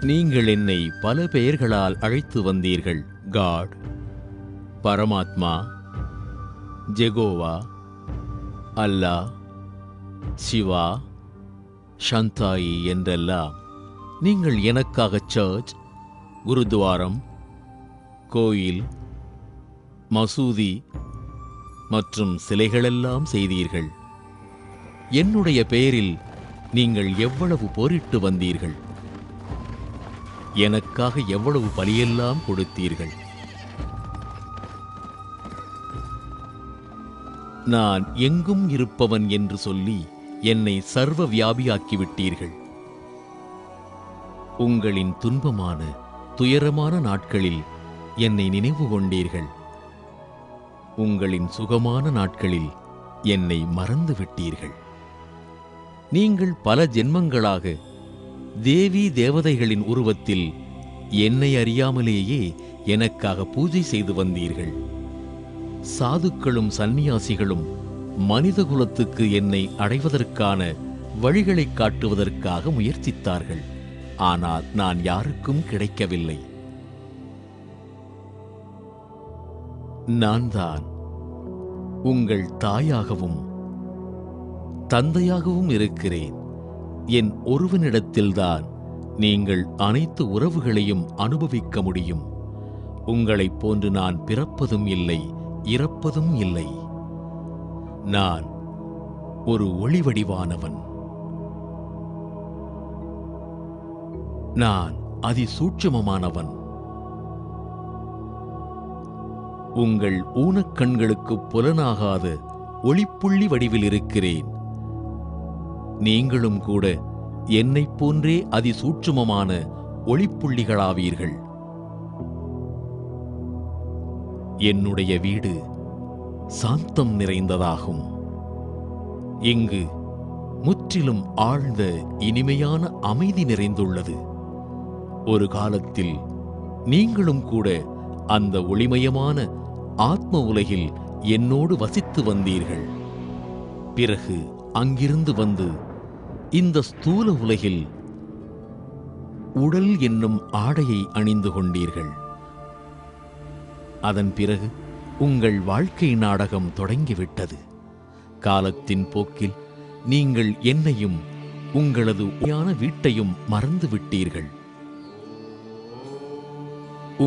நீங்கள் என்னை பல பெயர்களால் அழைத்து வந்தீர்கள். காட், பரமாத்மா, ஜெகோவா, அல்லாஹ், சிவா, ஷந்தாயி என்றெல்லாம். நீங்கள் எனக்காக சர்ச், குருத்வாரம், கோயில், மசூதி மற்றும் சிலைகளெல்லாம் செய்தீர்கள். என்னுடைய பெயரில் நீங்கள் எவ்வளவு போரிட்டு வந்தீர்கள். எனக்காக எவ்வளவு பலியெல்லாம் கொடுத்தீர்கள். நான் எங்கும் இருப்பவன் என்று சொல்லி என்னை சர்வ வியாபியாக்கிவிட்டீர்கள். உங்களின் துன்பமான துயரமான நாட்களில் என்னை நினைவு கொண்டீர்கள். உங்களின் சுகமான நாட்களில் என்னை மறந்து விட்டீர்கள். நீங்கள் பல ஜென்மங்களாக தேவி தேவதைகளின் உருவத்தில் என்னை அறியாமலேயே எனக்காக பூஜை செய்து வந்தீர்கள். சாதுக்களும் சந்நியாசிகளும் மனிதகுலத்துக்கு என்னை அடைவதற்கான வழிகளைக் காட்டுவதற்காக முயற்சித்தார்கள். ஆனால் நான் யாருக்கும் கிடைக்கவில்லை. நான் தான் உங்கள் தாயாகவும் தந்தையாகவும் இருக்கிறேன். என் ஒருவனிடத்தில்தான் நீங்கள் அனைத்து உறவுகளையும் அனுபவிக்க முடியும். உங்களைப் போன்று நான் பிறப்பதும் இல்லை, இறப்பதும் இல்லை. நான் ஒரு ஒளிவடிவானவன். நான் அதிசூட்சுமமானவன். உங்கள் ஊனக்கண்களுக்கு புலனாகாத ஒளிப்புள்ளி வடிவில் இருக்கிறேன். நீங்களும் கூட என்னைப் போன்றே அதிசூட்சுமமான ஒளிப்புள்ளிகளாவீர்கள். என்னுடைய வீடு சாந்தம் நிறைந்ததாகும். இங்கு முற்றிலும் ஆழ்ந்த இனிமையான அமைதி நிறைந்துள்ளது. ஒரு காலத்தில் நீங்களும் கூட அந்த ஒளிமயமான ஆத்ம உலகில் என்னோடு வசித்து வந்தீர்கள். பிறகு அங்கிருந்து வந்து இந்த ஸ்தூல உலகில் உடல் என்னும் ஆடையை அணிந்து கொண்டீர்கள். அதன் பிறகு உங்கள் வாழ்க்கை நாடகம் தொடங்கிவிட்டது. காலத்தின் போக்கில் நீங்கள் என்னையும் உங்களது உண்மையான வீட்டையும் மறந்து விட்டீர்கள்.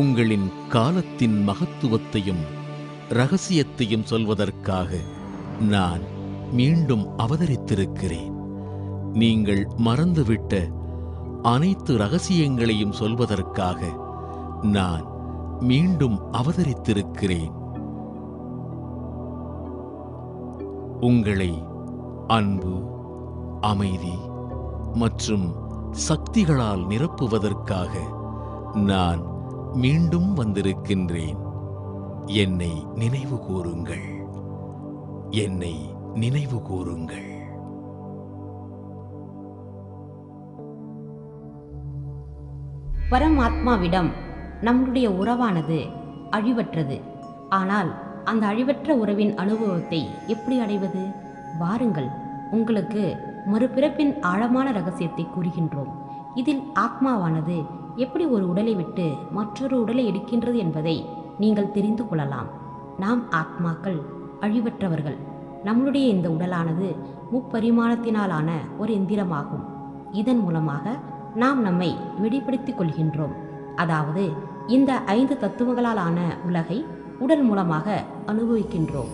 உங்களின் காலத்தின் மகத்துவத்தையும் இரகசியத்தையும் சொல்வதற்காக நான் மீண்டும் அவதரித்திருக்கிறேன். நீங்கள் மறந்துவிட்ட அனைத்து இரகசியங்களையும் சொல்வதற்காக நான் மீண்டும் அவதரித்திருக்கிறேன். உங்களை அன்பு, அமைதி மற்றும் சக்திகளால் நிரப்புவதற்காக நான் மீண்டும் வந்திருக்கின்றேன். என்னை நினைவு கூறுங்கள், என்னை நினைவு கூறுங்கள். பரமாத்மாவிடம் நம்முடைய உறவானது அழிவற்றது. ஆனால் அந்த அழிவற்ற உறவின் அனுபவத்தை எப்படி அடைவது? வாருங்கள், உங்களுக்கு மறுபிறப்பின் ஆழமான ரகசியத்தை கூறுகின்றோம். இதில் ஆத்மாவானது எப்படி ஒரு உடலை விட்டு மற்றொரு உடலை எடுக்கின்றது என்பதை நீங்கள் தெரிந்து கொள்ளலாம். நாம் ஆத்மாக்கள் அழிவற்றவர்கள். நம்முடைய இந்த உடலானது முப்பரிமாணத்தினாலான ஒரு எந்திரமாகும். இதன் மூலமாக நாம் நம்மை வெளிப்படுத்திக் கொள்கின்றோம். அதாவது இந்த 5 தத்துவங்களாலான உலகை உடல் மூலமாக அனுபவிக்கின்றோம்.